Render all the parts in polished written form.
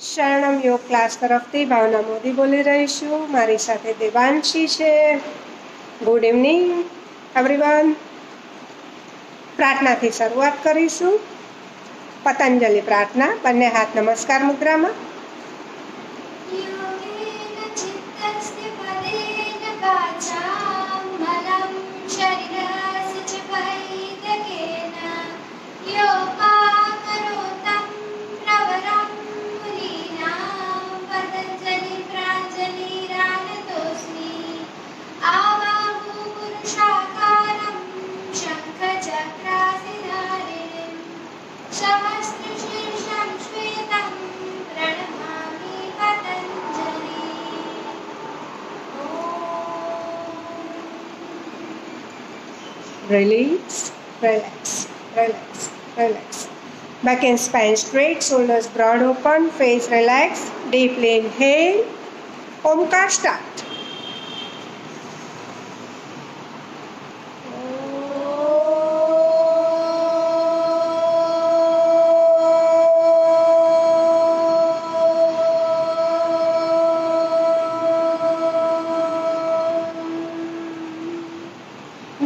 શરણમ યોગ ક્લાસ તરફથી ભાવના મોદી બોલી રહી છું. મારી સાથે દેવાંશી છે. Good evening everyone. પ્રાર્થનાથી શરૂઆત કરીશું. પતંજલિ પ્રાર્થના. બંને હાથ નમસ્કાર મુદ્રામાં. Release, relax, relax, relax. Back and spine straight, shoulders broad open, face relaxed. Deeply inhale. Omkar start.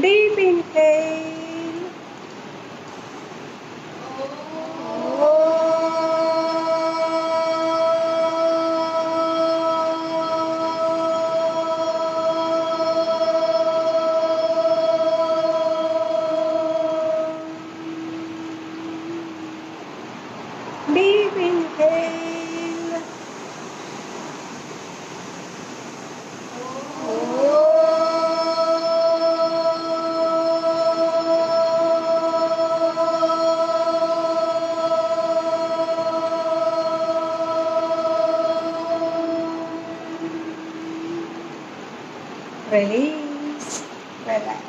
Deep inhale. Deep inhale. Release, relax,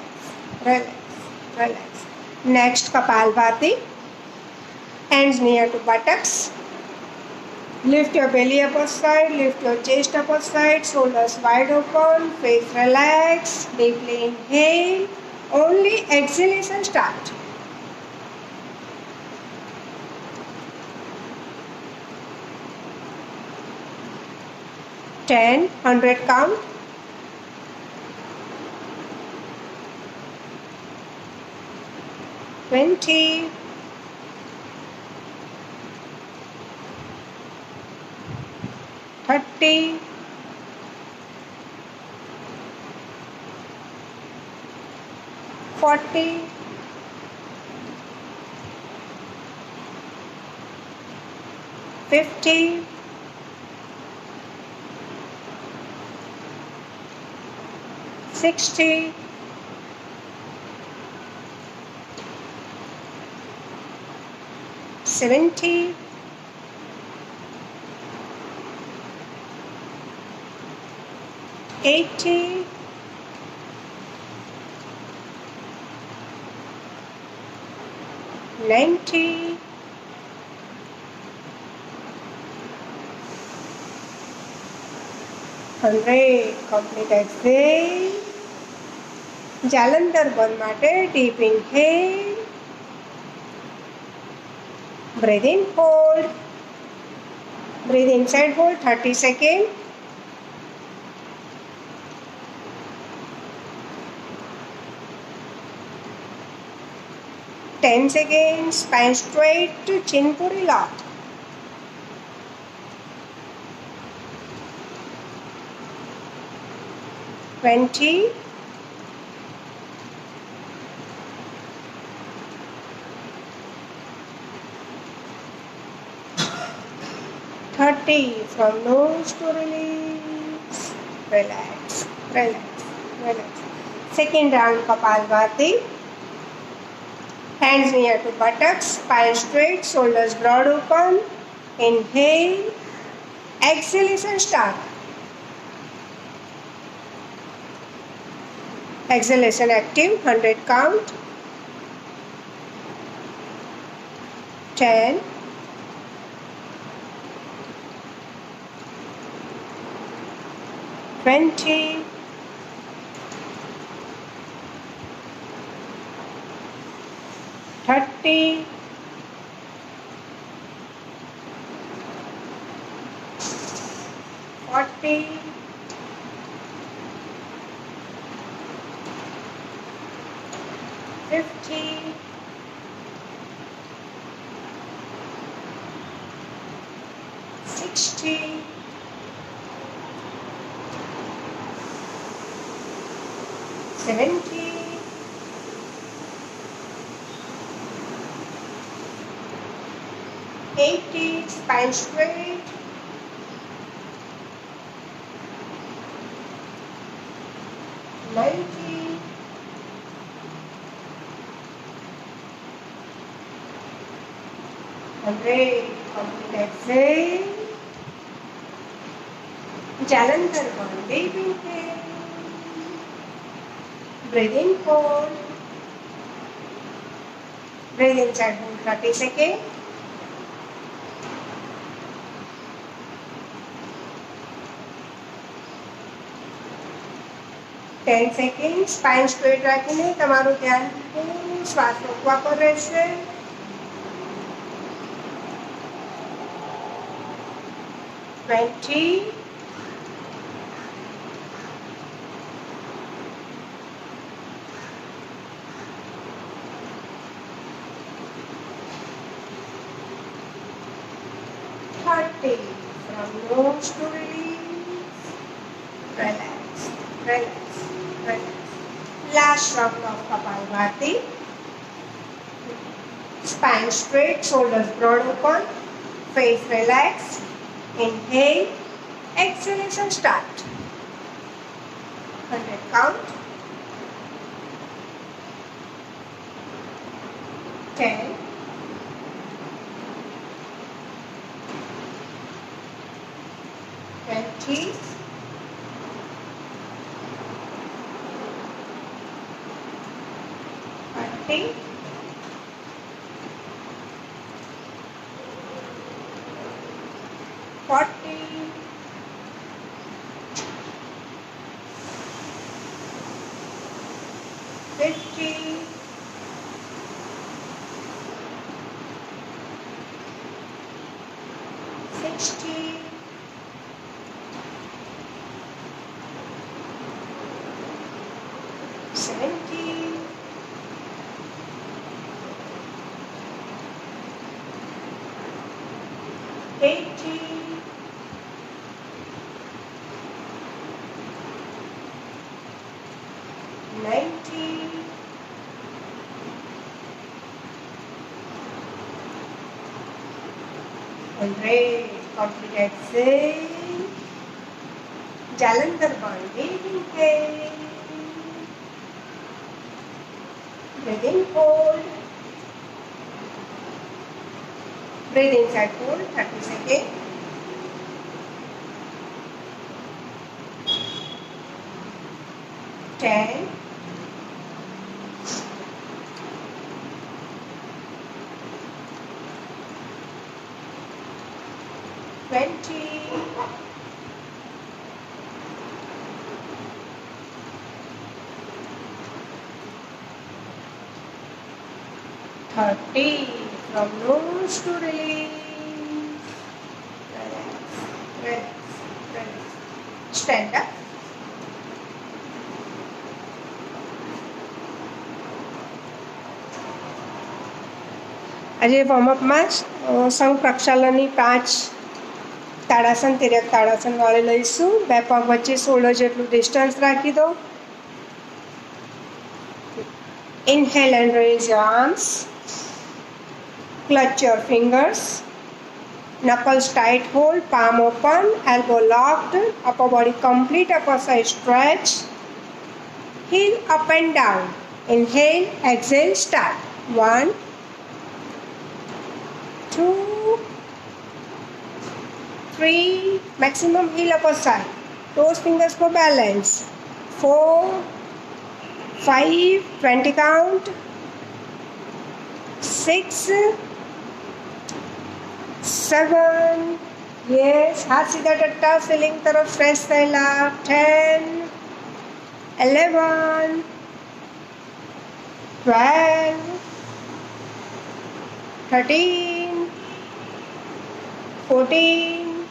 relax, relax. Next, Kapalbhati. Hands near to buttocks. Lift your belly upper side, lift your chest upper side, shoulders wide open, face relaxed. Deeply inhale. Only exhalation start. Ten, 100 count. 20, 30, 40, 50, 60, 70, 80, 90, 100. Complete exhale. Jalandhar બંધ માટે deep inhale. Breathe in, hold. Breathe inside, hold 30 seconds. Ten seconds. Spine straight, chin puri lock. 20, 30. From nose to release. Relax, relax, relax. Second round Kapalbhati. Hands near to buttocks, spine straight, shoulders broad open. Inhale. Exhalation start. Exhalation active, 100 count. 10, 20, 30, 40, 50, 60, 70, 80, spine straight, 90, 100. Complete exhale. Jalandhar one, deep inhale. Breathe in, hold. Breathe inside, hold 30 seconds. Ten second spine straight રાખીને તમારું ધ્યાન પૂરું શ્વાસ રોકવા પર રહેશે. 20, 30. From nose to release. Relax, relax, relax. Last round of Kapalbhati. Spine straight, shoulders broad open, face relaxed. Inhale, exhalation start. 100 count. 10, 20, 30, 40, 50, 60, 70, 80, 90, 100. Complete exhale. Jalandhar one, deep inhale. Breathe in, hold. Breathe inside, hold 30 seconds. Ten, 20, 30. From nose to release. Relax, relax, relax. Stand up. આજે વોર્મઅપમાં જ સંઘ પ્રક્ષાલનની 5 તાડાસન તિર્યક તાડાસન વાળી લઈશું. બે પગ વચ્ચે 16 જેટલું distance રાખી દો. Inhale and raise your arms. Clutch your fingers. Knuckles tight hold, palm open, elbow locked, upper body complete, upper side stretch. Heel up and down. Inhale, exhale, start. 1, 2, 3, maximum heel upper side. Toes fingers for balance. 4, 5, 20 count. 6, 7, yes, હાથ સીધા ટટ્ટા ceiling તરફ stretch થયેલા. 10, 11, 12, 13, 14,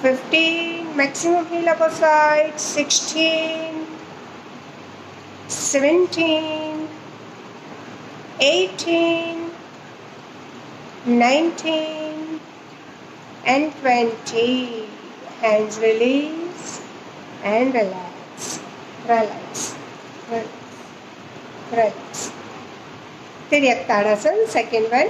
15, maximum heel upper side, 16, 17, 18, 19, and 20. Hands release and relax, relax, relax, relax. तिर्यक tadasana, second one.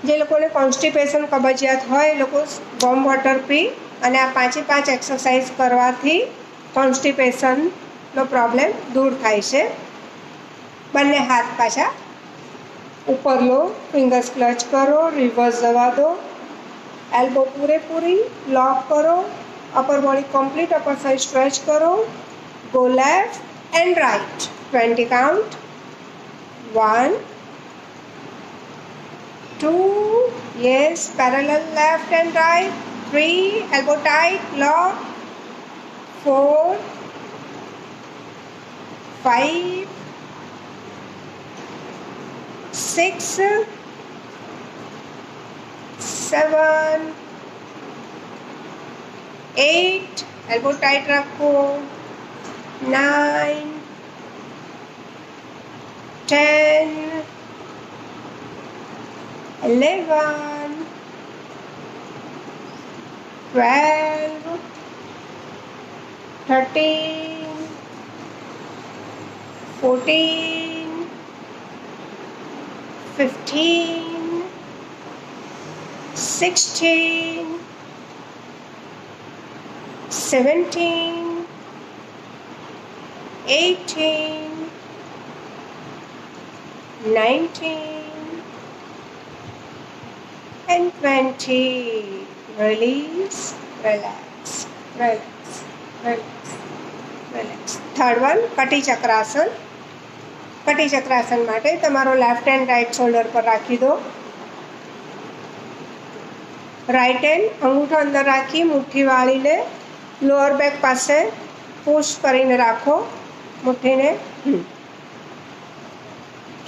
જે લોકોને constipation કબજિયાત હોય એ લોકો warm water પી અને આ 5 એક્સરસાઇઝ કરવાથી કોન્સ્ટિપેશનનો પ્રોબ્લેમ દૂર થાય છે. બંને હાથ પાછા ઉપર લો, ફિંગર્સ ક્લચ કરો, રિવર્સ જવા દો, એલ્બો પૂરેપૂરી લોક કરો, upper body complete upper side stretch કરો, go left and right, 20 count, 1, 2, yes, parallel left and right, 3, elbow tight, lock, 4, 5, 6, 7, 8, elbow tight रखो, 9, 10, 11, 12, 13, 14, 15, 16, 17, 18, 19, and 20. Release, relax, relax, relax, relax. Third one, કટી ચક્રાસન. કટી ચક્રાસન માટે તમારો left hand right shoulder પર રાખી દો. Right hand અંગૂઠો અંદર રાખી મુઠ્ઠી વાળીને લોઅર બેક પાસે પુશ કરીને રાખો મુઠ્ઠીને.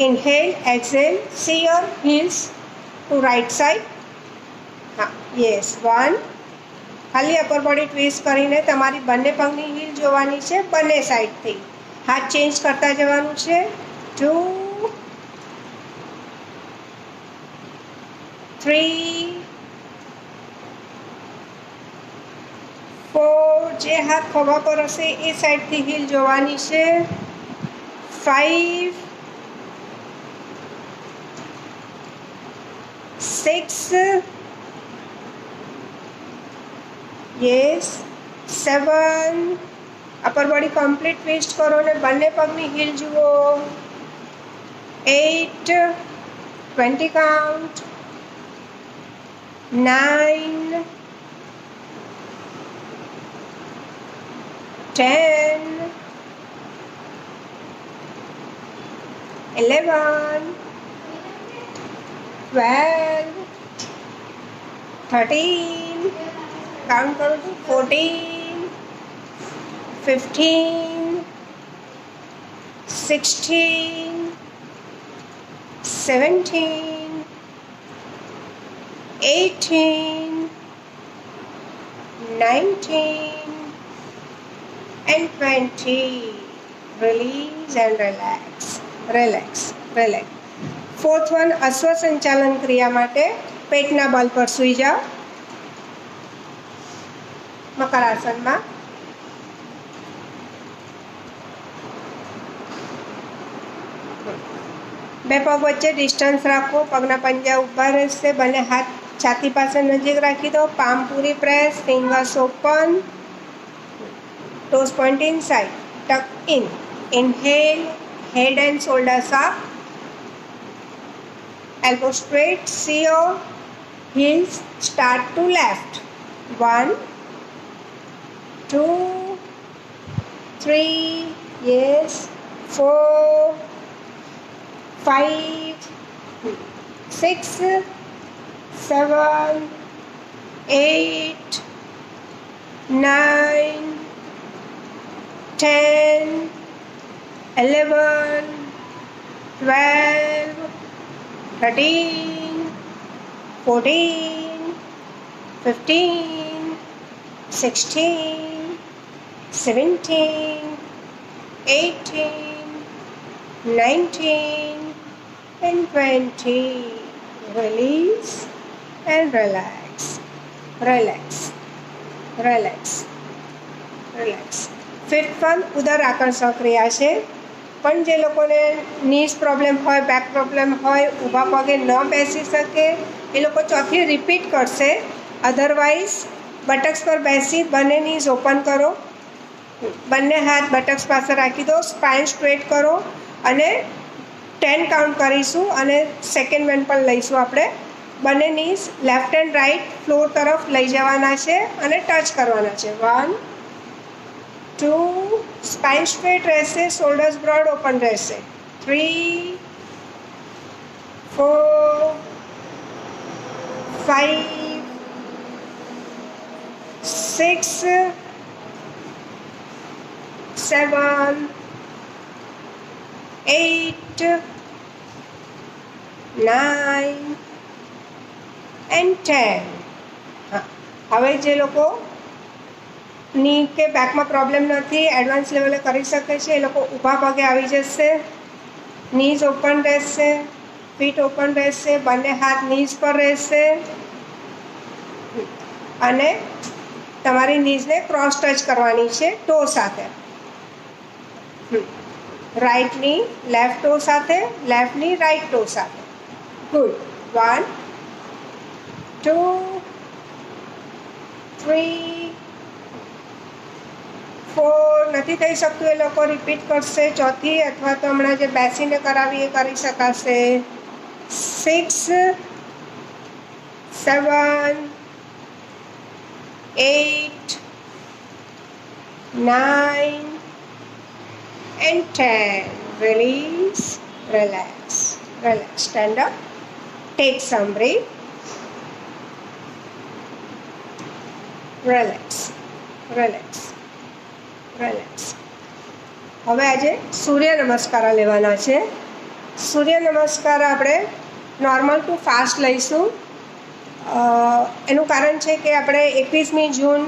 Inhale, exhale, see your heels to right side. હા, યસ, 1. ખાલી અપર બોડી ટ્વિસ્ટ કરીને તમારી બંને પગની હીલ જોવાની છે બંને સાઈડથી. હાથ ચેન્જ કરતા જવાનું છે. 2, 3, 4. જે હાથ ખભા પર હશે એ સાઈડથી હીલ જોવાની છે. 5, 6, yes, 7. Upper body complete twist કરો ને બંને પગની હીલ જુઓ. 8, 20 કાઉન્ટ, 9, 10, 11, 12, 13, કાઉન્ટ કરું છું, 14, 15, 16, 17, 18, 19, and 20. Release and relax, relax, relax. Fourth one, અશ્વસંચાલન ક્રિયા માટે પેટના બલ પર સૂઈ જાઓ મકરાસનમાં. બે પગ વચ્ચે ડિસ્ટન્સ રાખો, પગના પંજા ઊભા રહેશે, બંને હાથ છાતી પાસે નજીક રાખી દો, palm puri press, fingers open, toss point inside, tuck in. Inhale, head and shoulders up, elbow straight, see your heels start to left. 1, 2, 3, yes, 4, 5, 6, 7, 8, 9, 10, 11, 12, 13, 14, 15, 16, 17, 18, 19, and 20. Release and relax. Relax. Relax. Relax. Fifth one, ઉદર આકર્ષણ ક્રિયા છે. પણ જે લોકોને knees problem હોય, back problem હોય, ઊભા પગે ન બેસી શકે, એ લોકો ચોથી રિપીટ કરશે. અધરવાઇઝ બટક્સ પર બેસી બંને નીઝ ઓપન કરો, બંને હાથ બટક્સ પાસે રાખી દો, સ્પાઇન સ્ટ્રેટ કરો અને 10 કાઉન્ટ કરીશું અને સેકન્ડ વન પણ લઈશું આપણે. બંને knees left and right floor તરફ લઈ જવાના છે અને ટચ કરવાના છે. 1, 2, સ્પાઇન સ્ટ્રેટ રહેશે, શોલ્ડર્સ બ્રોડ ઓપન રહેશે. 3, 4, 5, 6, 7, 8, 9 and 10. હા, હવે જે લોકો ની કે બેકમાં પ્રોબ્લેમ નથી, એડવાન્સ લેવલે કરી શકે છે, એ લોકો ઊભા પગે આવી જશે. નીઝ ઓપન રહેશે, ફીટ ઓપન રહેશે, બંને હાથ નીઝ પર રહેશે અને તમારી નીઝને ક્રોસ ટચ કરવાની છે ટો સાથે. રાઈટ ની લેફ્ટ ટો સાથે, લેફ્ટ ની રાઈટ ટો સાથે. ગુડ. 1, 2, 3, 4. નથી થઈ શકતું એ લોકો રિપીટ કરશે ચોથી, અથવા તો હમણાં જે બેસીને કરાવી એ કરી શકાશે. 6, 7, 8, 9 and 10. Release, relax, relax. Stand up, take some breath. Relax, relax, relax. હવે આજે સૂર્ય નમસ્કાર લેવાના છે. સૂર્ય નમસ્કાર આપણે નોર્મલ ટુ ફાસ્ટ લઈશું. એનું કારણ છે કે આપણે 21મી જૂન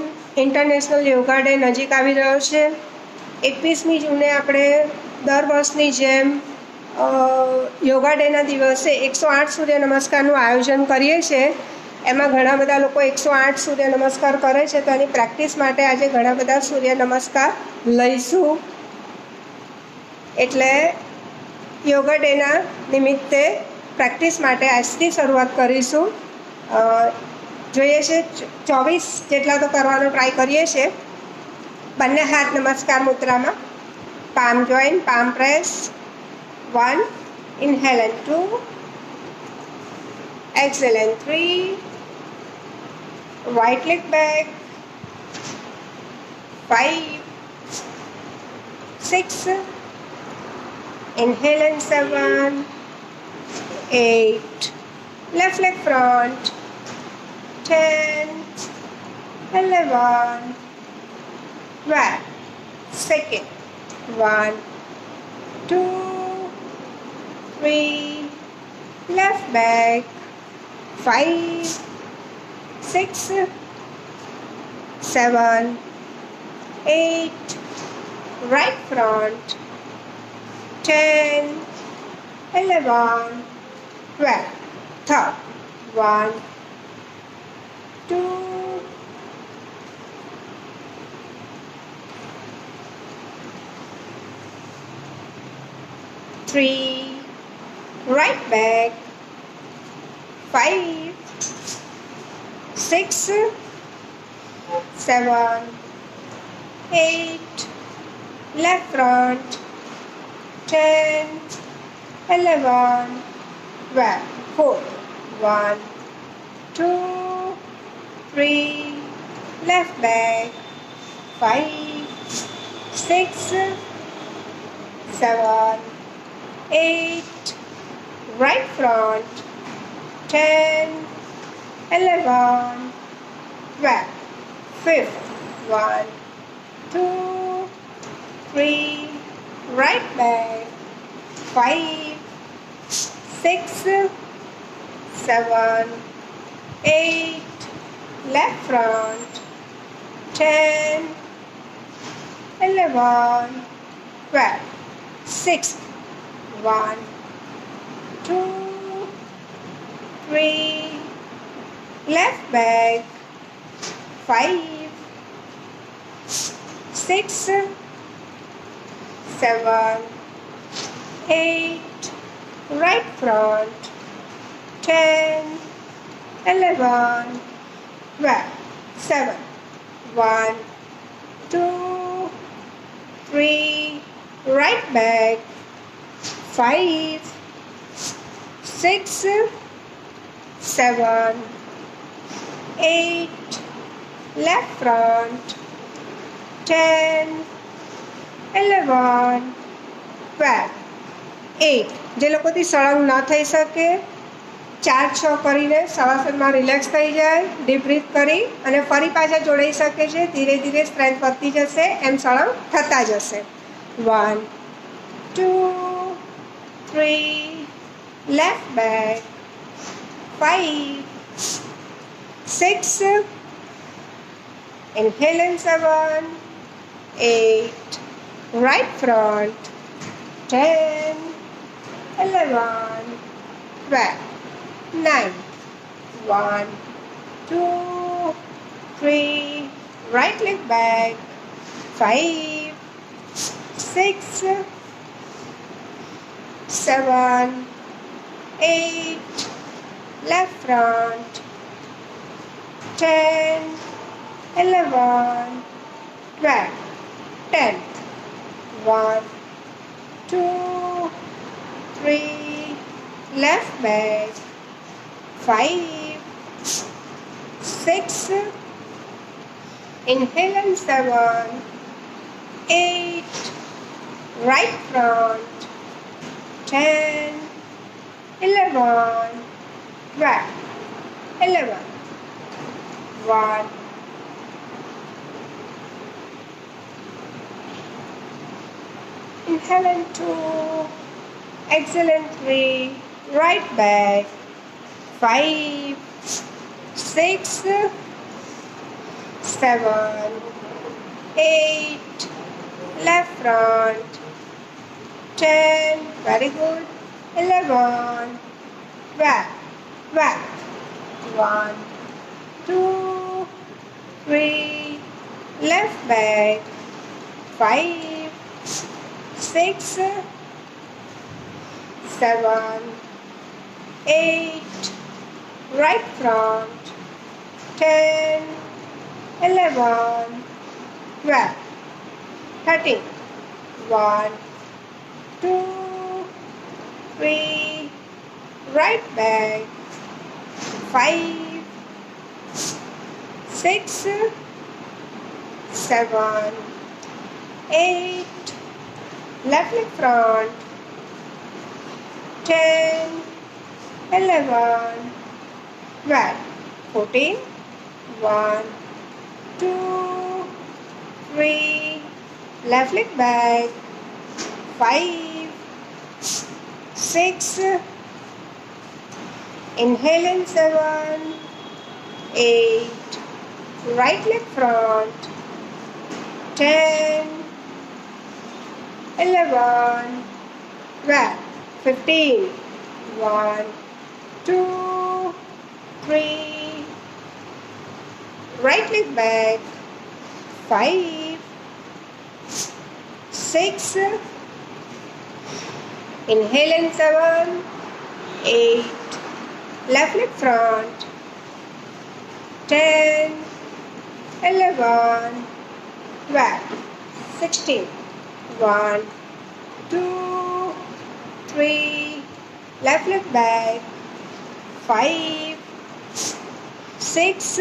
ઇન્ટરનેશનલ યોગા ડે નજીક આવી રહ્યો છે. 21મી જૂને આપણે દર વર્ષની જેમ યોગા ડેના દિવસે 108 સૂર્ય નમસ્કારનું આયોજન કરીએ છીએ. એમાં ઘણા બધા લોકો 108 સૂર્ય નમસ્કાર કરે છે, તો એની પ્રેક્ટિસ માટે આજે ઘણા બધા સૂર્ય નમસ્કાર લઈશું. એટલે યોગા ડેના નિમિત્તે પ્રેક્ટિસ માટે આજથી શરૂઆત કરીશું. જોઈએ છે 24 જેટલા તો કરવાનો ટ્રાય કરીએ છીએ. બંને હાથ નમસ્કાર મુદ્રામાં, palm join, palm press. 1, inhale and 2, exhale and 3, right leg back. 5, 6, inhale and 7, 8, left leg front. 10, 11, 12. Second. 1, 2, 3, left back. 5, 6, 7, 8, right front. 10, 11, 12. Third. 1, 2, 3, right back. 5, 6, 7, 8, left front. 10, 11, 12. 4, 1, 2, 3, left back. 5, 6, 7, 8, right front. 10, 11, 12. Fifth. 1, 2, 3, right back. 5, 6, 7, 8, left front, 10, 11, 12, 6, 1, 2, 3, left back, 5, 6, 7, 8, right front, 10, 11, 12, 7, 1, 2, 3, right back, 5, 6, 7, 8, left front, 10, 11, 12, 8. જે લોકોથી સળંગ ન થઈ શકે 4-6 કરીને શવાસનમાં relax થઈ જાય, deep breadth કરી અને ફરી પાછા જોડાઈ શકે છે. ધીરે ધીરે સ્ટ્રેન્થ વધતી જશે, એમ સળંગ થતા જશે. 1, 2, 3, left back, 5, 6, inhale in 7, 8, right front, 10, 11, 12, 9, 1, 2, 3, right leg back, 5, 6, 7, 8, left front, 10, 11, 12, 10, 1, 2, 3, left back, 5, 6, inhale and 7, 8, right front, 10, 11, 12, 11, 1, inhale and 2, exhale and 3, right back, 5, 6, 7, 8, left front, 10, very good, 11, 12, 1, 2, 3, left back, 5, 6, 7, 8, right front, 10, 11, 12, 13, 1, 2, 3, right back, 5, 6, 7, 8, left leg front, 10, 11, 12, 14, 1, 2, 3, left leg back, 5, 6, inhale in 7, 8, right leg front, 10, 11, 12, 15, 1, 2, 3, right leg back, 5, 6, inhale in 7, 8, left leg front, 10, 11, 12, 16, 1, 2, 3, left leg back, 5, 6,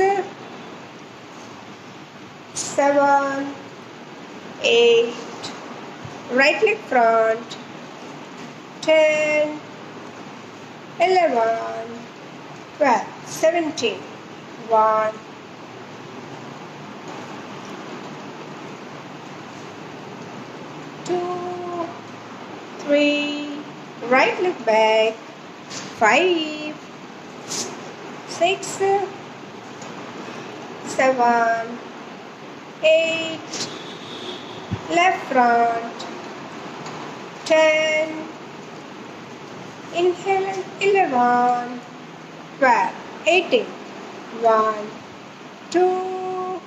7, 8, right leg front, 10, 11, 12, 17, 1, 2, 3, right leg back, 5, 6, 7, 8, left front, 10, inhale and 11, 12, 18, 1, 2,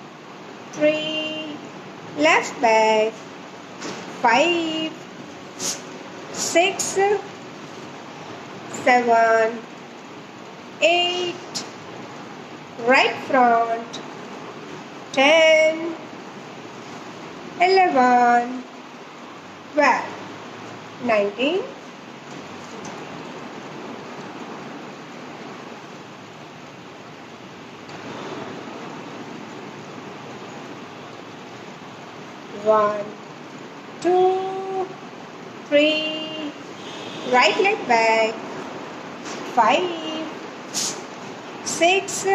3, left back, 5, 6, 7, 8, right front, 10, 11, 12, 19, 1, 2, 3, right leg back, 5, 6,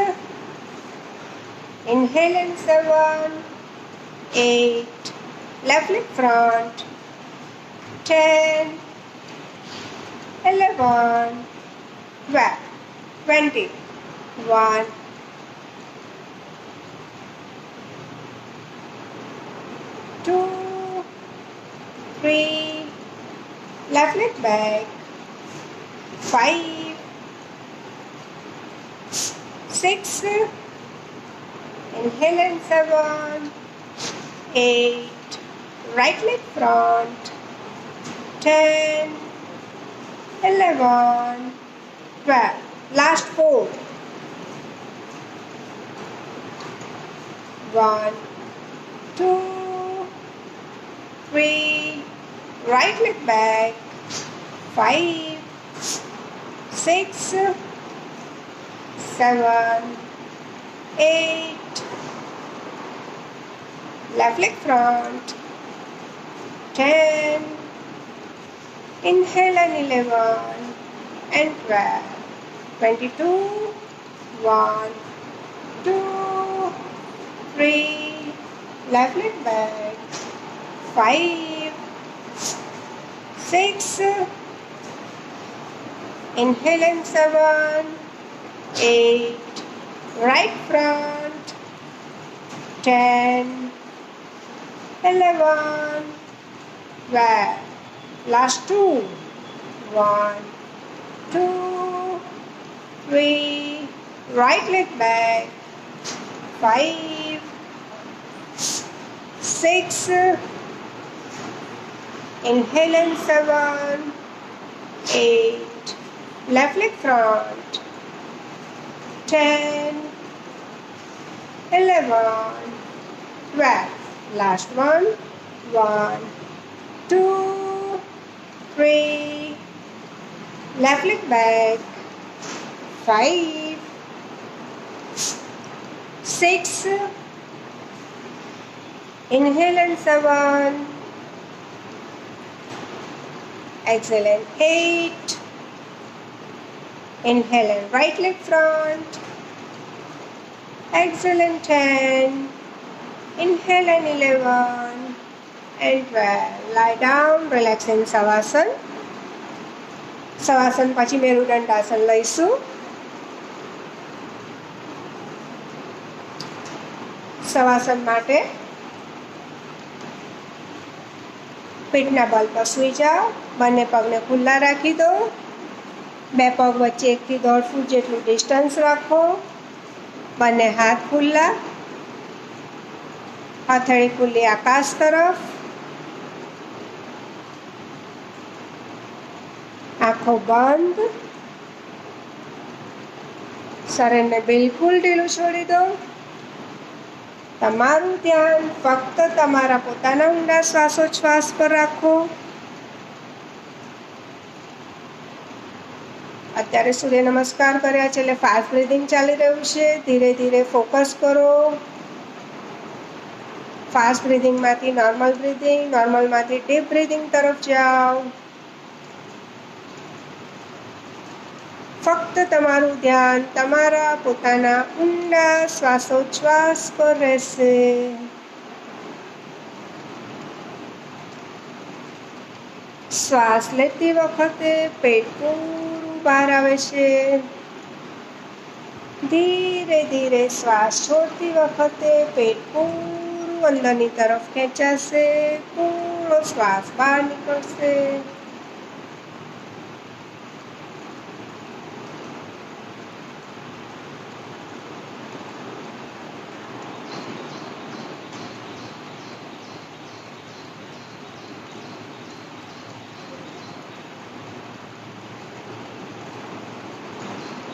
inhale and 7, 8, left leg front, 10, 11, 12, 20, 1, 2, 3, left leg back, 5, 6, inhale and 7, 8, right leg front, 10, 11, 12, last 4, 1, 2, 3, right leg back, 5, 6, 7, 8, left leg front, 10, inhale and 11 and 12, 22, 1, 2, 3, left leg back, 5, 6, inhale and 7, 8, right front, 10, 11, 12, last 2, 1, 2, 3, right leg back, 5, 6, inhale and 7, 8, left leg front, 10, 11, 12, last 1, 1, 2, 3, left leg back, 5, 6, inhale and 7, exhale and 8, inhale and right leg front, exhale and 10, inhale and 11 and 12. Lie down, relax in Savasana. Savasana પછી મેરુદંડાસન લઈશું. સવાસન માટે પીઠના બલ પર સૂઈ જાઓ. બંને પગને ખુલ્લા રાખી દો. બે પગ વચ્ચે 1 થી 1.5 ફૂટ જેટલું ડિસ્ટન્સ રાખો. બંને હાથ ખુલ્લા. હથેળી ખુલ્લી આકાશ તરફ. આંખો બંધ. શરીરને બિલકુલ ઢીલું છોડી દો. તમારું ધ્યાન ફક્ત તમારા પોતાના ઊંડા શ્વાસોચ્છ્વાસ પર રાખો. અત્યારે સૂર્ય નમસ્કાર કર્યા છે એટલે ફાસ્ટ બ્રીથિંગ ચાલી રહ્યું છે. ધીરે ધીરે ફોકસ કરો. ફાસ્ટ બ્રીથિંગમાંથી નોર્મલમાંથી ડીપ બ્રીથિંગ તરફ જાઓ. ફક્ત તમારું ધ્યાન તમારા પોતાના ઊંડા શ્વાસોચ્છ્વાસ પર રહેશે. શ્વાસ લેતી વખતે પેટ પૂરું બહાર આવે છે. ધીરે ધીરે શ્વાસ છોડતી વખતે પેટ પૂરું અંદરની તરફ ખેંચાશે, પૂરો શ્વાસ બહાર નીકળશે.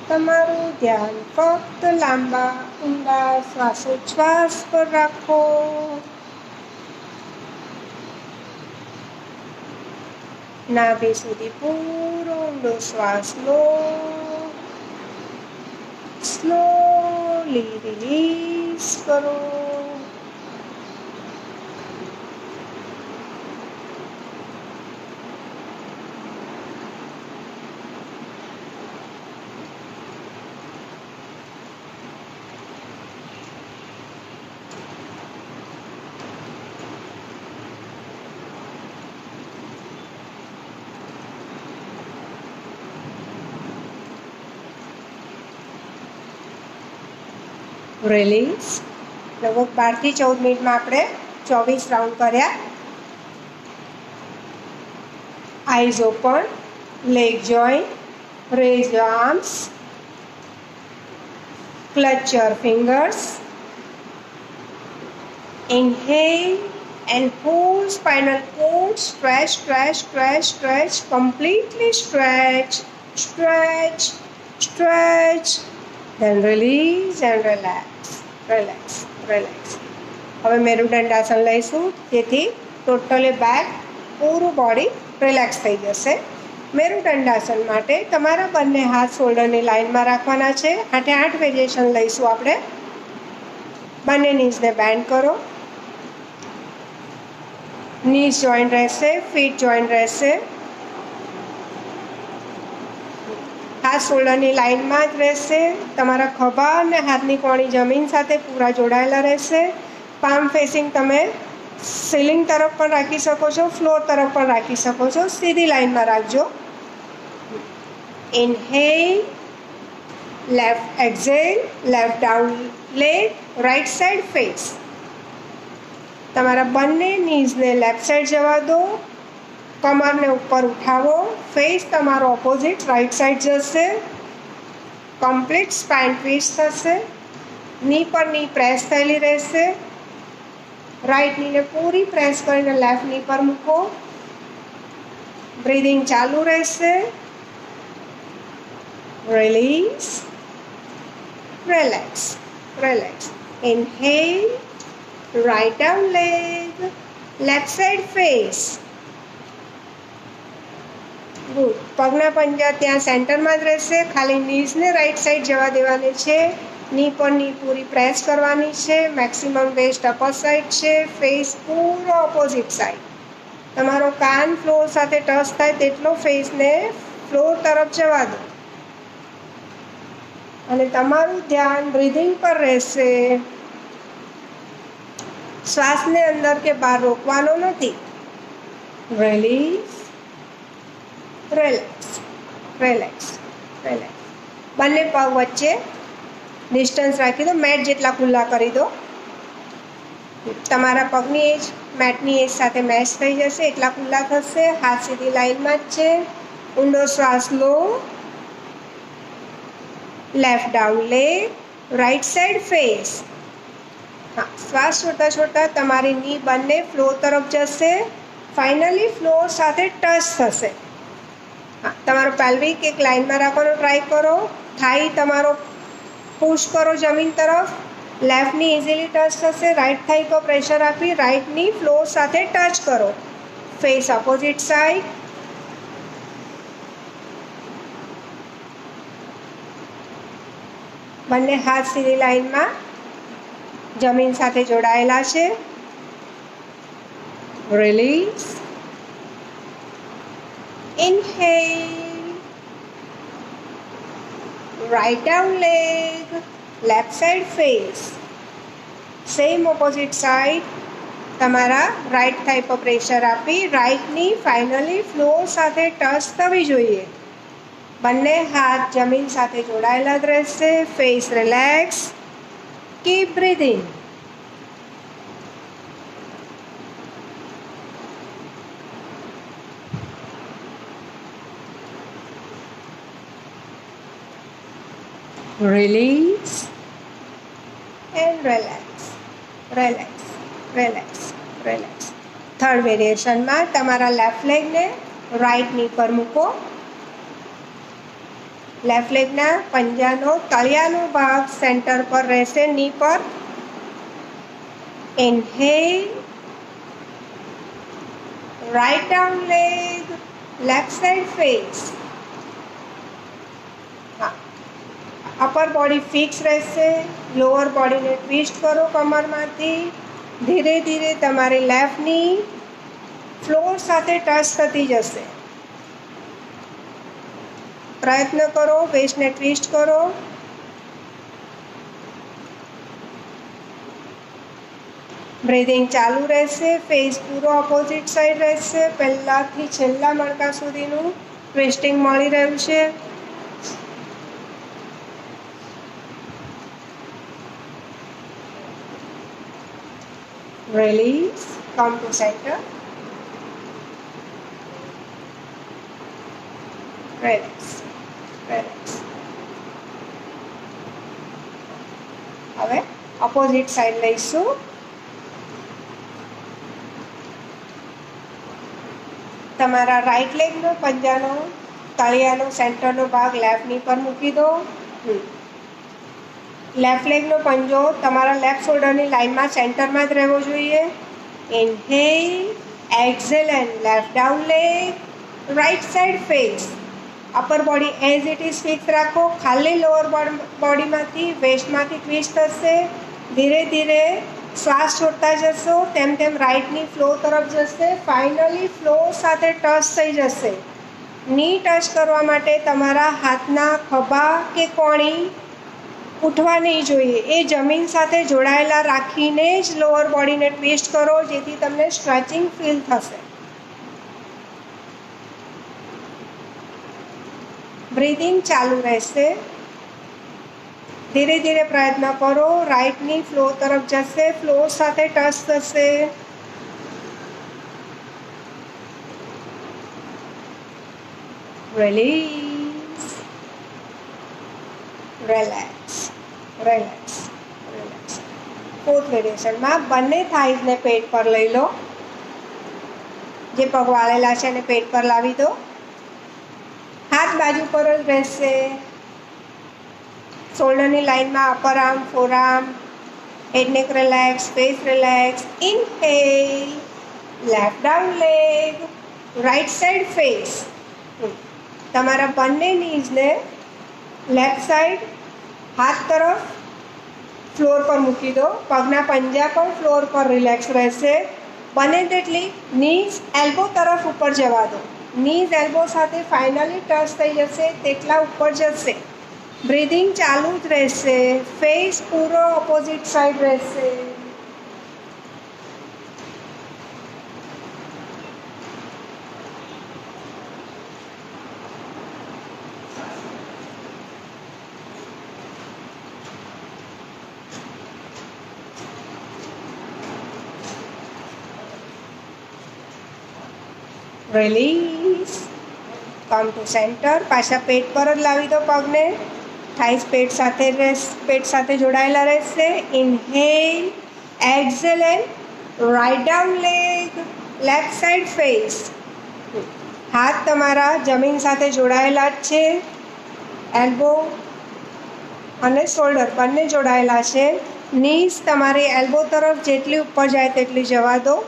તમારું ધ્યાન ફક્ત લાંબા ઊંડા શ્વાસોચ્છ્વાસ પર રાખો. નાભી સુધી પૂરો ઊંડો શ્વાસ લો. સ્લોલી રિલીઝ કરો. રિલીઝ. લગભગ 12 થી 14 મિનિટમાં આપણે 24 રાઉન્ડ કર્યા. Eyes open, leg join, raise your arms, clutch your fingers. Inhale and hold spinal cord, stretch, stretch, stretch, stretch, completely stretch, stretch, stretch. Then release and relax, relax, relax. હવે મેરુદંડાસન લઈશું, જેથી totally back પૂરું body relax થઈ જશે. મેરુદંડાસન માટે તમારા બંને હાથ શોલ્ડરની લાઇનમાં રાખવાના છે. 8 વેરિએશન લઈશું આપણે. બંને નીઝને બેન્ડ કરો. નીઝ જોઈન્ટ રહેશે, ફીટ જોઈન્ટ રહેશે. હાથ શોલ્ડરની લાઇનમાં જ રહેશે. તમારા ખભા અને હાથની કોણી જમીન સાથે પૂરા જોડાયેલા રહેશે. પામ ફેસિંગ તમે સીલિંગ તરફ પણ રાખી શકો છો, ફ્લોર તરફ પણ રાખી શકો છો. સીધી લાઇનમાં રાખજો. Inhale, left exhale, left down leg, right side face. તમારા બંને નીઝને લેફ્ટ સાઈડ જવા દો. કમરને ઉપર ઉઠાવો. ફેસ તમારો ઓપોઝિટ રાઈટ સાઈડ જશે. કમ્પ્લીટ સ્પાઇન ટ્વિસ્ટ થશે. ની પર ની પ્રેસ થયેલી રહેશે. રાઈટ નીને પૂરી પ્રેસ કરીને લેફ્ટ ની પર મૂકો. બ્રીધિંગ ચાલુ રહેશે. Release, relax, relax. Inhale, right arm leg, left side face. Good. પગના પંજા ત્યાં સેન્ટરમાં જ રહેશે. ખાલી નીઝને રાઈટ સાઈડ જવા દેવાની છે. ની પર ની પૂરી પ્રેસ કરવાની છે. મેક્સિમમ વેસ્ટ અપર સાઈડ છે. ફેસ પૂરો ઓપોઝિટ સાઈડ. તમારો કાન ફ્લોર સાથે ટચ થાય તેટલો ફેસને ફ્લોર તરફ જવા દો. અને તમારું ધ્યાન બ્રીધિંગ પર રહેશે. શ્વાસને અંદર કે બહાર રોકવાનો નથી. Release, relax, relax, relax. બંને પગ વચ્ચે ડિસ્ટન્સ રાખી દો. મેટ જેટલા ખુલ્લા કરી દો. તમારા પગની એજ મેટની એજ સાથે મેચ થઈ જશે એટલા ખુલ્લા થશે. હાથ સીધી લાઈનમાં જ છે. ઊંડો શ્વાસ લો. Left down leg, right side face. હા, શ્વાસ છોડતા છોડતા તમારી ની બંને ફ્લોર તરફ જશે. ફાઇનલી ફ્લોર સાથે ટચ થશે. હા, તમારો પેલ્વિક એક લાઇનમાં રાખવાનો ટ્રાય કરો. થાઈ તમારો પુશ કરો જમીન તરફ. લેફ્ટ ની ઇઝીલી ટચ થશે. રાઈટ થાઈ પર પ્રેશર આપી રાઈટ ની ફ્લોર સાથે ટચ કરો. Face opposite side. બંને હાથ સીધી લાઈનમાં જમીન સાથે જોડાયેલા છે. Release. Inhale, right down leg, left side face. Same opposite side. તમારા રાઈટ થાઈ પર પ્રેશર આપી રાઈટની ફાઇનલી ફ્લોર સાથે ટચ થવી જોઈએ. બંને હાથ જમીન સાથે જોડાયેલા જ રહેશે. Face relax. Keep breathing. Release and relax, relax, relax, relax. Third વેરિએશનમાં તમારા લેફ્ટ લેગને રાઈટ ની પર મૂકો. લેફ્ટ લેગના પંજાનો તળિયાનો ભાગ સેન્ટર પર રહેશે, ની પર. Inhale, right down leg, left side face. Upper body fix રહેશે. લોઅર બોડીને ટ્વિસ્ટ કરો કમરમાંથી. ધીરે ધીરે તમારી લેફ્ટની ફ્લોર સાથે ટચ થતી જશે. પ્રયત્ન કરો, વેસ્ટને ટ્વિસ્ટ કરો. બ્રીધિંગ ચાલુ રહેશે. ફેસ પૂરો ઓપોઝિટ સાઈડ રહેશે. પહેલાંથી છેલ્લા મણકા સુધીનું ટ્વિસ્ટિંગ મળી રહ્યું છે. Release, come to center. Relax, relax. હવે ઓપોઝિટ સાઈડ લઈશું. તમારા રાઈટ લેગનો પંજાનો તળિયાનો સેન્ટરનો ભાગ લેફ્ટની પર મૂકી દો. લેફ્ટ લેગનો પંજો તમારા લેફ્ટ શોલ્ડરની લાઇનમાં સેન્ટરમાં જ રહેવો જોઈએ. Inhale, exhale and left down leg, right side face. Upper body as it is fix રાખો. ખાલી લોઅર બોડીમાંથી વેસ્ટમાંથી ટ્વિસ્ટ થશે. ધીરે ધીરે શ્વાસ છોડતા જશો તેમ તેમ રાઈટની ફ્લોર તરફ જશે. ફાઇનલી ફ્લોર સાથે ટચ થઈ જશે. ની ટચ કરવા માટે તમારા હાથના ખભા કે કોણી ઉઠવા નહીં જોઈએ. એ જમીન સાથે જોડાયેલા રાખીને જ લોઅર બોડીને ટ્વિસ્ટ કરો, જેથી તમને સ્ટ્રેચિંગ ફીલ થશે. બ્રીથિંગ ચાલુ રહેશે. ધીરે ધીરે પ્રયત્ન કરો. રાઈટની ફ્લોર તરફ જશે, ફ્લોર સાથે ટચ થશે. Release, relax, relax, relax. Fourth વેરિએશનમાં બંને થાઈઝને પેટ પર લઈ લો. જે પગ વાળેલા છે એને પેટ પર લાવી દો. હાથ બાજુ પર જ રહેશે. શોલ્ડરની લાઇનમાં upper arm, forearm, head neck relax, face relax. Inhale, left down leg, right side face. તમારા બંને નીઝને લેફ્ટ સાઈડ હાથ તરફ ફ્લોર પર મૂકી દો. પગના પંજા પણ ફ્લોર પર રિલેક્સ રહેશે. બને તેટલી નીઝ એલ્બો તરફ ઉપર જવા દો. નીઝ એલ્બો સાથે ફાઇનલી ટચ થઈ જશે તેટલા ઉપર જશે. બ્રીધિંગ ચાલુ જ રહેશે. ફેસ પૂરો ઓપોઝિટ સાઈડ રહેશે. Release, come to centre. પાછા પેટ પર જ લાવી દો પગને. થાઈસ પેટ સાથે જોડાયેલા રહેશે. Inhale, exhale and right down leg, left side face. હાથ તમારા જમીન સાથે જોડાયેલા જ છે. એલ્બો અને શોલ્ડર બંને જોડાયેલા છે. નીઝ તમારી એલ્બો તરફ જેટલી ઉપર જાય તેટલી જવા દો.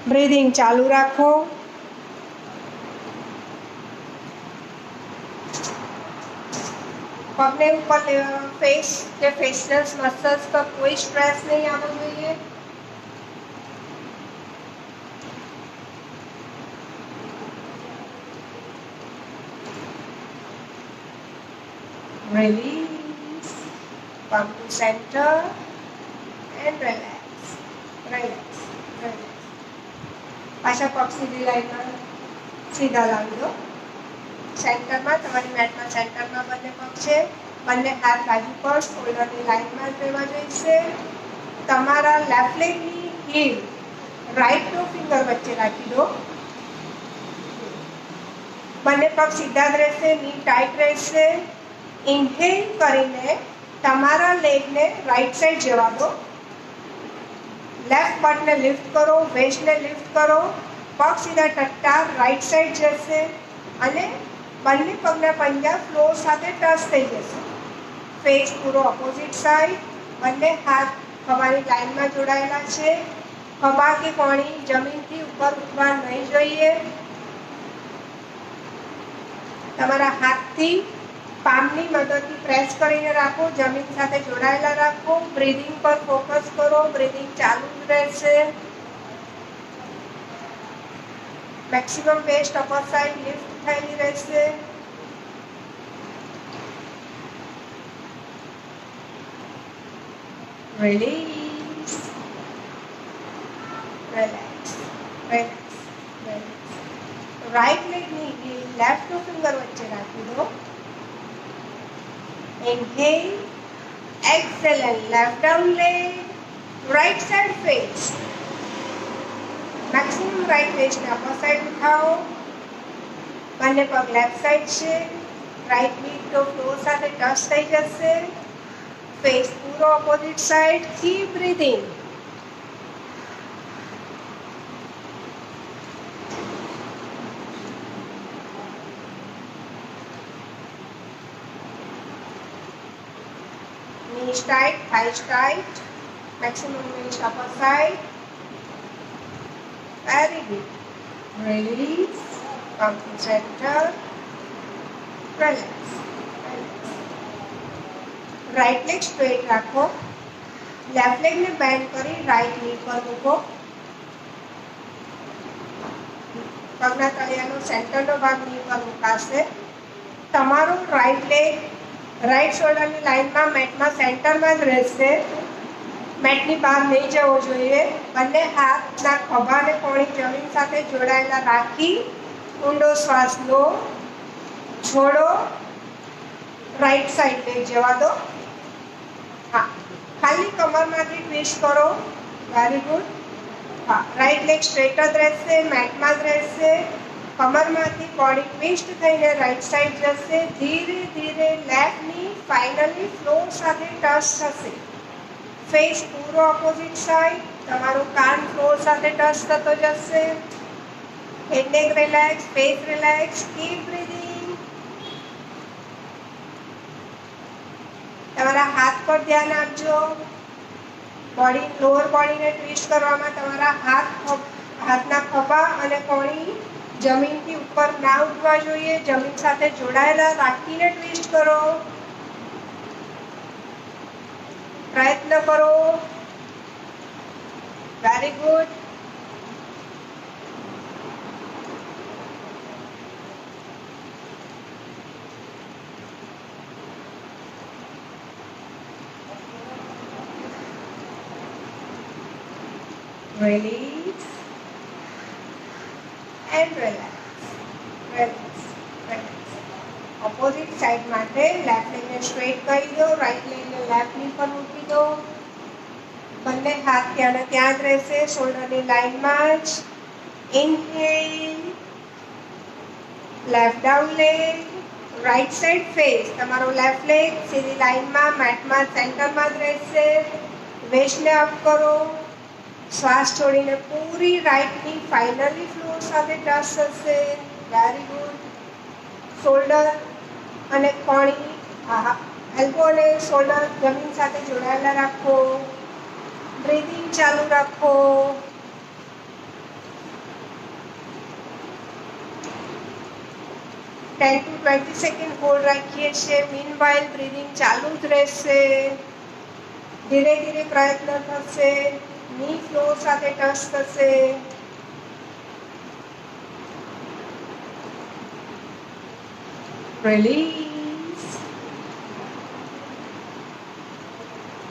બ્રીધિંગ ચાલુ રાખો. પગને ઉપર ફેસ કે ફેશિયલ મસલ્સ પર કોઈ સ્ટ્રેસ નહીં આવવો જોઈએ. Release, come to center and relax, relax, relax. પાછા પગ સીધી લાઈનમાં સીધા લાવી દો. સેન્ટરમાં, તમારી મેટમાં સેન્ટરમાં બંને પગ છે. બંને હાથ બાજુ પર શોલ્ડરની લાઇનમાં જ રહેવા જોઈશે. તમારા લેફ્ટ લેગની હીલ રાઈટ ટો ફિંગર વચ્ચે રાખી દો. બંને પગ સીધા જ રહેશે, ની ટાઈટ રહેશે. ઇન્હેલ કરીને તમારા લેગને રાઈટ સાઈડ જવા દો. લેફ્ટ બટને લિફ્ટ કરો, વેસ્ટને લિફ્ટ કરો. પગ સીધા ટટ્ટા રાઈટ સાઈડ જશે અને બંને પગના પંજા ફ્લોર સાથે ટચ થઈ જશે. ફેસ પૂરો ઓપોઝિટ સાઈડ. બંને હાથ ખભાની લાઈનમાં જોડાયેલા છે. ખભા કે કોણી જમીનથી ઉપર ઉઠવા નહીં જોઈએ. તમારા હાથથી પામની મદદથી પ્રેસ કરીને રાખો, જમીન સાથે જોડાયેલા રાખો. બ્રીધિંગ પર ફોકસ કરો, બ્રીધિંગ ચાલુ જ રહેશે. Maximum waist upper side lift થયેલી રહેશે. Release. Relax. Relax. Relax. Right લેગની હીલ લેફ્ટ ટુ ફિંગર વચ્ચે રાખી દો. Inhale. Exhale and left down leg. Right side face. Maximum right waist ને upper side ઉઠાવો. બંને પગ લેફ્ટ સાઈડ છે. રાઈટ ની તો ફ્લોર સાથે ટચ થઈ જશે. ફેસ પૂરો opposite side. Keep breathing. Knees tight, thighs tight. Maximum waist upper side. Very good. Release. Come to center. Relax. Right leg straight રાખો. લેફ્ટ લેગને બેન્ડ કરી રાઈટ ની પર મૂકો. પગના તળિયાનો સેન્ટરનો ભાગ ની પર મુકાશે. તમારો રાઈટ લેગ રાઈટ શોલ્ડરની લાઇનમાં મેટમાં સેન્ટરમાં જ રહેશે. મેટની બહાર નહીં જવો જોઈએ. બંને હાથના ખભા અને કોણી જમીન સાથે જોડાયેલા રાખી ઊંડો શ્વાસ લો. છોડો. રાઈટ સાઈડ લઈ જવા દો. હા, ખાલી કમરમાંથી ટ્વિસ્ટ કરો. Very good. હા, રાઈટ લેગ સ્ટ્રેટ જ રહેશે, મેટમાં જ રહેશે. કમરમાંથી બોડી ટ્વિસ્ટ થઈને રાઈટ સાઈડ જશે. ધીરે ધીરે લેફ્ટ ની ફાઇનલી ફ્લોર સાથે ટચ થશે. ફેસ પૂરો ઓપોઝિટ સાઈડ. તમારો કાન ફ્લોર સાથે ટચ થતો જશે. હેડ neck relax, face relax. Keep breathing. તમારા હાથ પર ધ્યાન આપજો. બોડી લોઅર બોડીને ટ્વિસ્ટ કરવામાં તમારા હાથના ખભા અને કોણી જમીનથી ઉપર ના ઉઠવા જોઈએ. જમીન સાથે જોડાયેલા રાખીને ટ્વિસ્ટ કરો. પ્રયત્ન કરો. Very good. Release and relax. Relax. Relax. Opposite side માટે લેફ્ટ લેગને સ્ટ્રેટ કરી દો. રાઈટ લેગને લેફ્ટ ની પર મૂકી દો. બંને હાથ ત્યાં ને ત્યાં જ રહેશે, શોલ્ડરની લાઇનમાં જ. Inhale. Left down leg. Right side face. તમારો લેફ્ટ લેગ સીધી લાઇનમાં મેટમાં સેન્ટરમાં જ રહેશે. વેસ્ટને અપ કરો. શ્વાસ છોડીને પૂરી રાઈટની ફાઇનલી ફ્લોર સાથે ટચ થશે. Very good. શોલ્ડર અને કોણી, એલ્બો અને શોલ્ડર જમીન સાથે જોડાયેલા રાખો. બ્રીથિંગ ચાલુ રાખો. ટેન ટુ 20 સેકન્ડ હોલ્ડ રાખીએ છીએ. મીનવાઇલ બ્રીથિંગ ચાલુ જ રહેશે. ધીરે ધીરે પ્રયત્ન થશે. ની ફ્લોર સાથે ટચ થશે. Release.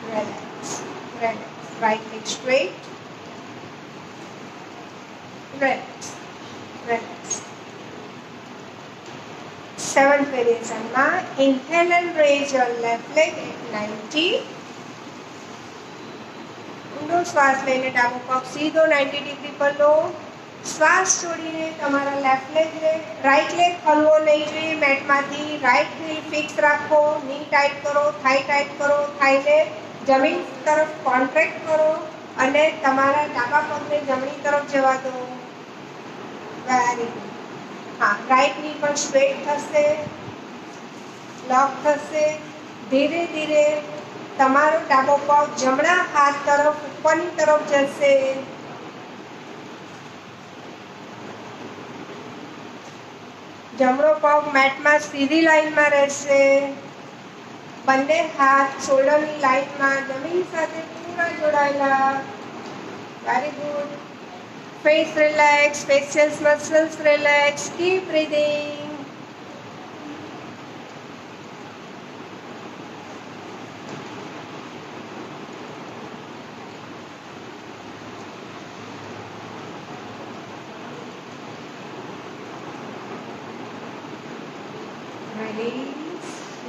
Relax. Relax. Right leg straight. Relax. Relax. Seventh વેરિએશનમાં inhale and raise your left leg at 90. ઊંડો શ્વાસ લઈને ડાબો પગ સીધો 90 ડિગ્રી પર લો. શ્વાસ છોડીને તમારા રાઈટ લેગ હલવો નહીં જોઈએ મેટમાંથી. રાઈટ ની ફિક્સ રાખો. ની ટાઈટ કરો, થાઈ ટાઈટ કરો. થાઈને જમીન તરફ કોન્ટ્રેક્ટ કરો અને તમારા ડાબા પગને જમણી તરફ જવા દો. Very good. હા, રાઈટ ની પણ સ્ટ્રેટ થશે, લોક થશે. ધીરે ધીરે તમારો ડાબો પગ જમણા હાથ તરફ ઉપરની તરફ જશે. જમણો પગ મેટમાં સીધી લાઈનમાં રહેશે. બંને હાથ શોલ્ડરની લાઈનમાં જમીન સાથે પૂરા જોડાયેલા. Very good. Face relax, facial muscles relax. Keep breathing.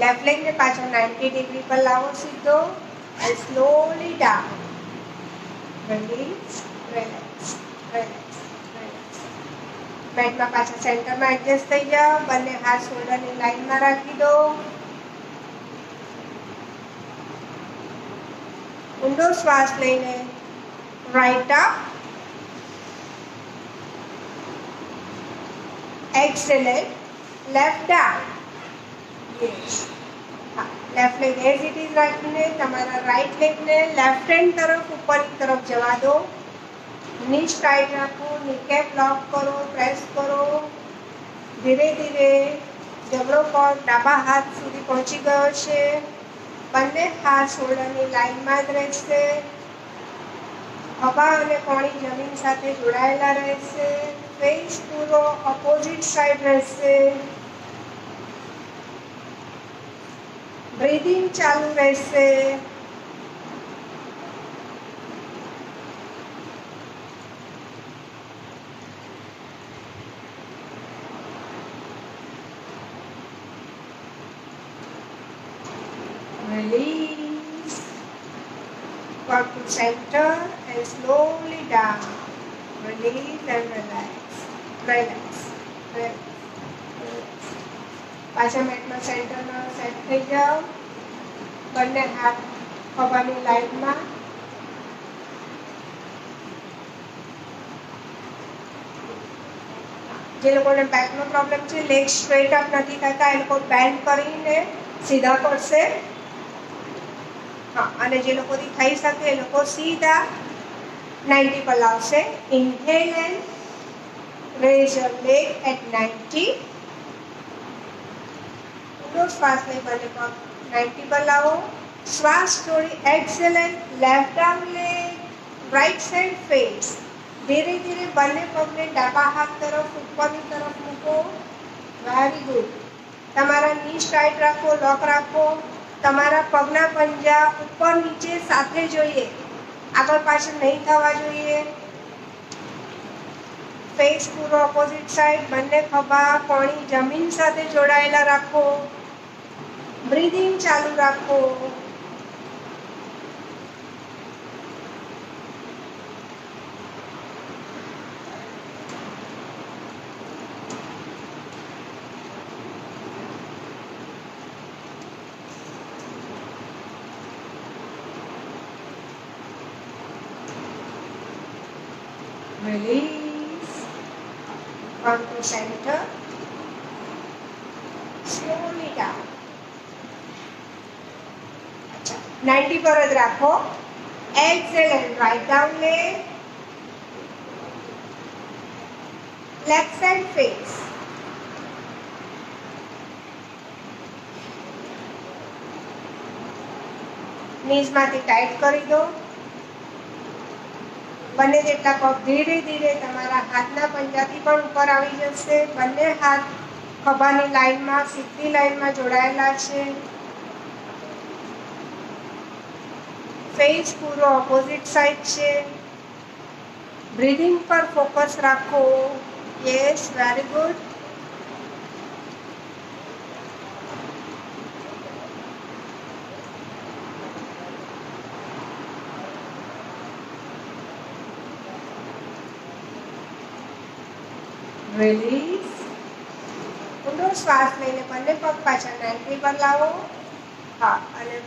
Left leg ને પાછળ 90 ડિગ્રી પર લાવો સીધો and slowly down. Release, relax, relax, relax. મેટમાં પાછા સેન્ટરમાં એડજસ્ટ થઈ જાઓ. બંને હાથ શોલ્ડરની લાઈનમાં રાખી દો. ઊંડો શ્વાસ લઈને right up. Exhale, left down. Left leg as it is રાખીને તમારા રાઈટ લેગને લેફ્ટ હેન્ડ તરફ ઉપરની તરફ જવા દો. ની ટાઈટ રાખો, ની કેપ લોક કરો, પ્રેસ કરો. ધીરે ધીરે જમણો પગ ડાબા હાથ સુધી પહોંચી ગયો છે. બંને હાથ શોલ્ડરની લાઈનમાં જ રહેશે. ખભા અને કોણી જમીન સાથે જોડાયેલા રહેશે. ફેસ પૂરો ઓપોઝિટ સાઈડ રહેશે. બ્રીથિંગ ચાલુ રહેશે. Release. Come to center and slowly down. Release and relax. Relax. Relax. પાછા મેટમાં સેન્ટરમાં સેટ થઈ જાઓ. બંને હાથ ખભાની લાઈનમાં. જે લોકોને બેકનો પ્રોબ્લેમ છે, લેગ સ્ટ્રેટ અપ નથી થતા, એ લોકો બેન્ડ કરીને સીધા કરશે. હા, અને જે લોકોથી થઈ શકે એ લોકો સીધા 90 પર લાવશે. Inhale and raise your leg at 90. શ્વાસ લઈ બંને પગ 90 પર લાવો. શ્વાસ છોડી excellent, left arm leg, right side face. ધીરે ધીરે બંને પગને ડાબા હાથ તરફ ઉપરની તરફ મૂકો. Very good. તમારા ની ટાઈટ રાખો, લોક રાખો. તમારા પગના પંજા ઉપર નીચે સાથે જોઈએ, આગળ પાછળ નહીં થવા જોઈએ. ફેસ પૂરો ઓપોઝિટ સાઈડ. બંને ખભા કોણી જમીન સાથે જોડાયેલા રાખો. બ્રીથિંગ ચાલુ રાખો. Release. Come to center. Slowly down. 90 પર જ રાખો. Exhale and right down leg. Left side face. નીઝમાંથી ટાઈટ કરી દો. બંને જેટલા પગ ધીરે ધીરે તમારા હાથના પંજાથી પણ ઉપર આવી જશે. બંને હાથ ખભાની લાઈનમાં સીધી લાઈનમાં જોડાયેલા છે. ફેસ પૂરો ઓપોઝિટ સાઈડ છે. બ્રીથિંગ પર ફોકસ રાખો. Yes, very good. રિલીઝ. ઊંડો શ્વાસ લઈને બંને પગ પાછળના એન્ટ્રી પર લાવો. હા, અને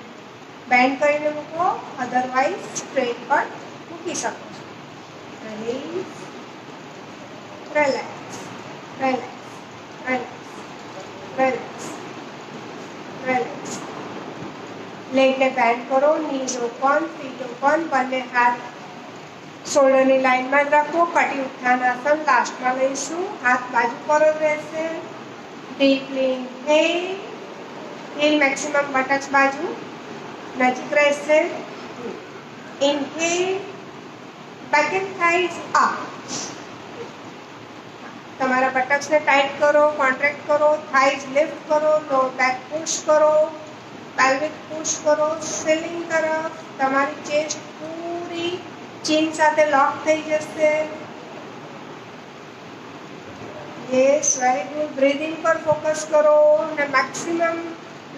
બેન્ડ કરીને મૂકો, અધરવાઇઝ સ્ટ્રેટ પણ મૂકી શકો છો. Release, relax, relax, relax, relax, relax. લેગને બેન્ડ કરો, નીઝ ઓપન, ફીટ ઓપન, બંને હાથ શોલ્ડરની લાઇનમાં જ રાખો. કટી ઉત્થાનાસન લાસ્ટમાં લઈશું. હાથ બાજુ પર જ રહેશે. Deeply inhale, heel maximum buttocks બાજુ નજીક રહેશે. Inhale, back and thighs up. તમારા બટક્સને ટાઈટ કરો, કોન્ટ્રેક્ટ કરો, થાઇઝ લિફ્ટ કરો, લો બેક પુશ કરો, પેલ્વિક પુશ કરો સીલિંગ તરફ. તમારી ચેસ્ટ પૂરી ચીન સાથે લોક થઈ જશે. Yes, very good. બ્રીથિંગ પર ફોકસ કરો અને મેક્સિમમ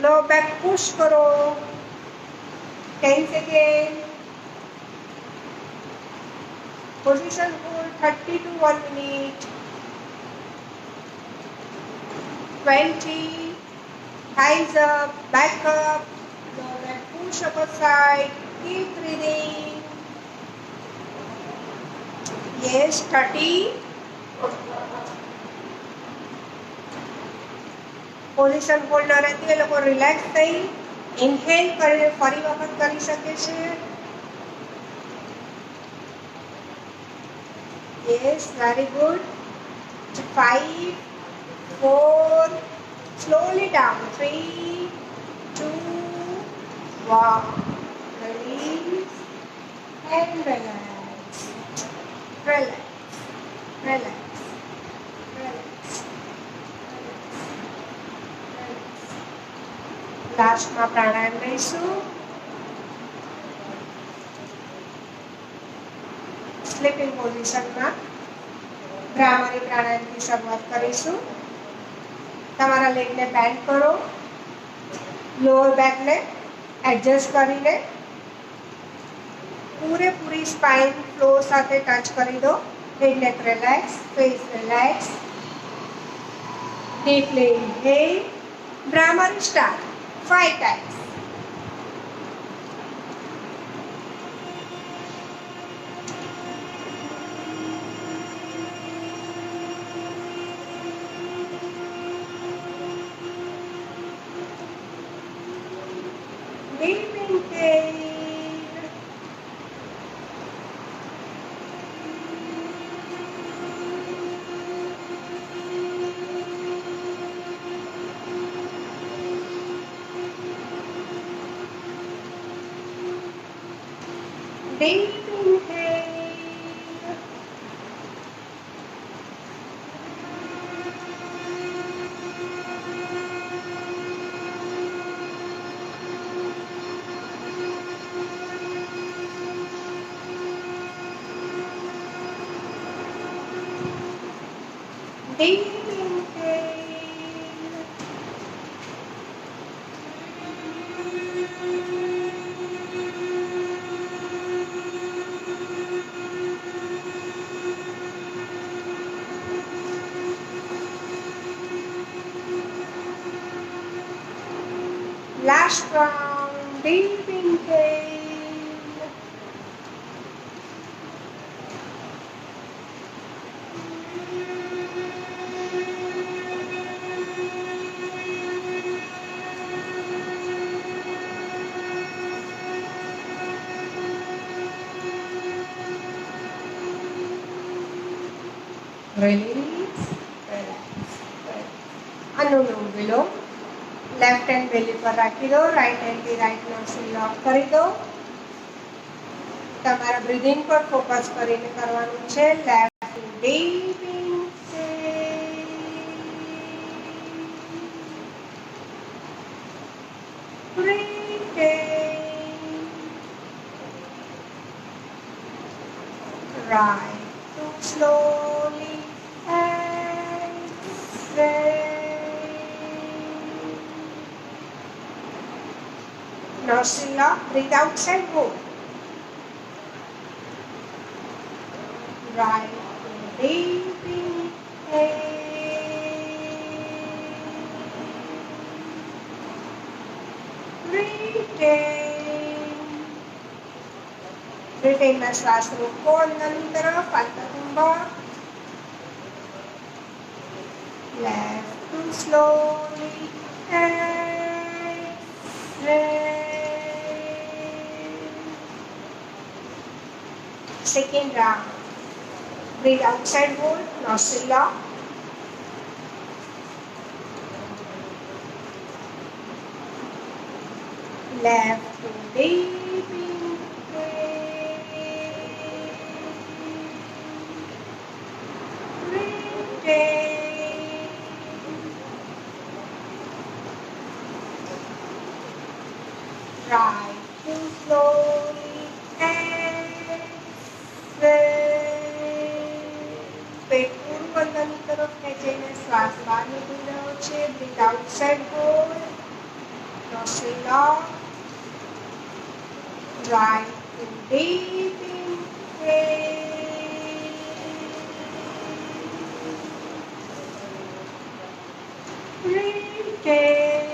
લો બેક પુશ કરો. 10 second. Position hold 30 to 1 minute. 20. Thighs up, back up, low back push up side. Keep breathing. Yes, 30. Position hold ન રહેતી એ લોકો રિલેક્સ થઈ ઇન્હેલ કરીને ફરી વખત કરી શકે છે. Yes, very good. 5, 4, slowly down. 3, 2, 1. Release and relax. Relax. Relax. Relax. લાસ્ટમાં પ્રાણાયામ લઈશું. સ્લીપિંગ પોઝિશનમાં ભ્રામરી પ્રાણાયામથી શરૂઆત કરીશું. તમારા લેગને બેન્ડ કરો, લોઅર બેકને એડજસ્ટ કરીને પૂરેપૂરી સ્પાઇન ફ્લોર સાથે ટચ કરી દો. Head neck relax, face relax. Deeply inhale, Bhramari start 5 times. Deep inhale. Deep inhale. Deep inhale. Last round. Deep inhale. Release, relax, relax. અનુલોમ વિલોમ. લેફ્ટ હેન્ડ બેલી પર રાખી દો, રાઈટ હેન્ડથી રાઈટ નોસ્ટ્રિલ લોક કરી દો. તમારા બ્રીથિંગ પર ફોકસ કરીને કરવાનું છે. Left deep inhale, breathe in, right to slowly nostril lock, breathe outside, hold. Right, deep inhale. Retain श्वास रोको अंदर की तरफ, हल्का Kumbha. Left to slowly exhale. Second round. Breathe outside hold, nostril lock. Left to deep inhale. Retain. Right to slowly exhale. पेट पूરું અંદરની તરફ ખેંચીને શ્વાસ બહાર નીકળી રહ્યો છે. Breathe outside hold. Nostril lock. Right to deep inhale. Retain.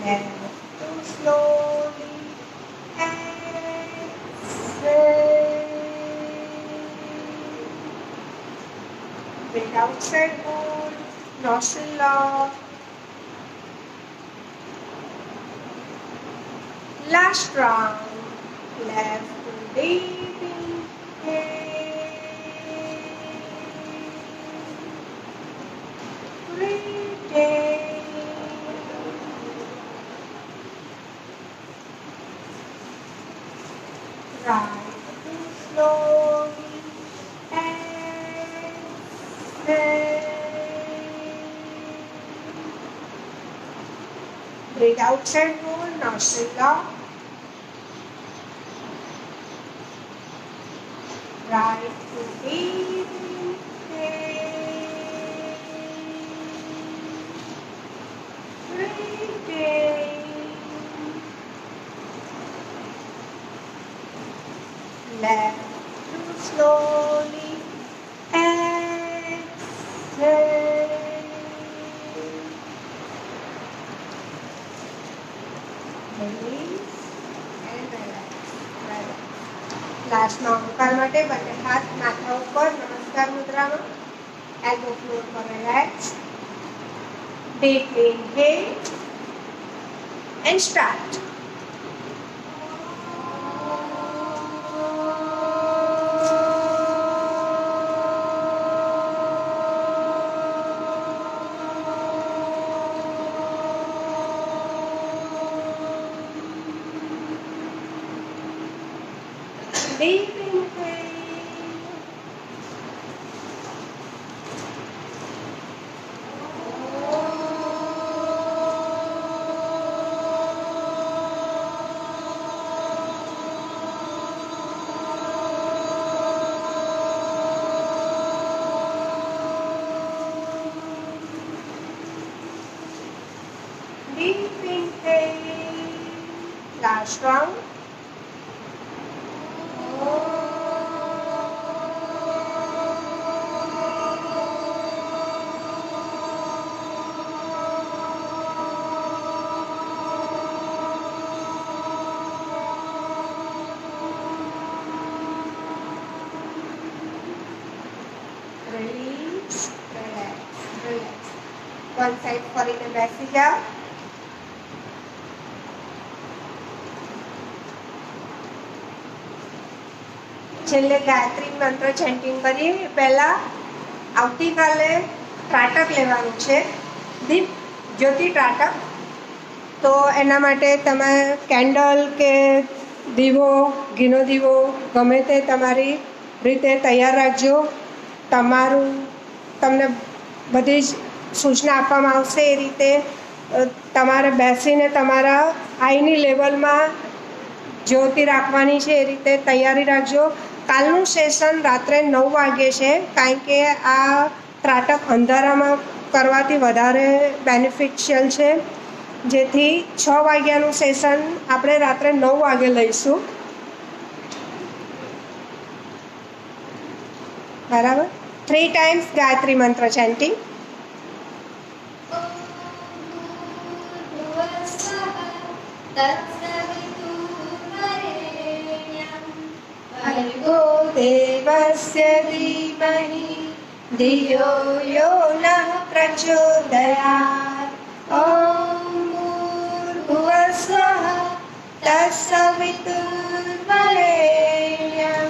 Left to slowly exhale. Breathe outside hold. Nostril lock. Last round. Left to deep inhale. Retain. Right to slowly exhale. Breathe outside hold, nostril lock. Right to deep inhale. Retain. Left to slowly exhale. Release and relax. લાસ્ટમાં ઓમકાર માટે બંને હાથ માથા ઉપર નમસ્કાર મુદ્રામાં. Elbow floor પર relax. Deeply inhale and start. Deep inhale. Deep inhale. Last round. Release, relax, relax. One side ફરીને બેસી જાઓ. છેલ્લે ગાયત્રી મંત્ર ચેન્ટિંગ કરીએ પહેલા આવતીકાલે ત્રાટક લેવાનું છે, દીપ જ્યોતિ ત્રાટક. તો એના માટે તમે કેન્ડલ કે દીવો, ઘીનો દીવો ગમે તે તમારી રીતે તૈયાર રાખજો. તમને બધી જ સૂચના આપવામાં આવશે એ રીતે તમારે બેસીને તમારા આઈની લેવલમાં જ્યોતિ રાખવાની છે, એ રીતે તૈયારી રાખજો. કાલનું સેશન રાત્રે 9 વાગે છે, કારણ કે આ ત્રાટક અંધારામાં કરવાથી વધારે બેનિફિશિયલ છે, જેથી 6 વાગ્યાનું સેશન આપણે રાત્રે 9 વાગે લઈશું. બરાબર. 3 times ગાયત્રી મંત્ર ચેન્ટિંગ. तत्सवितुर्वरेण्यं भर्गो देवस्य धीमहि धियो यो नः प्रचोदयात्। ॐ भूर्भुवस्वः तत्सवितुर्वरेण्यं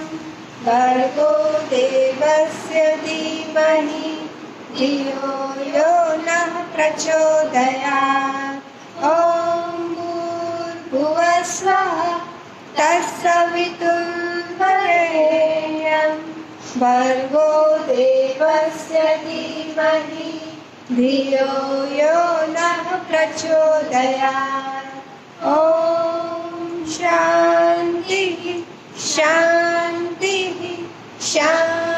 भर्गो देवस्य धीमहि धियो यो नः प्रचोदयात्। ॐ भूर्भुवस्वः तत्सवितुर्वरेण्यं भर्गो देवस्य धीमहि धियो यो नः प्रचोदयात्। ॐ शान्तिः शान्तिः शान्तिः।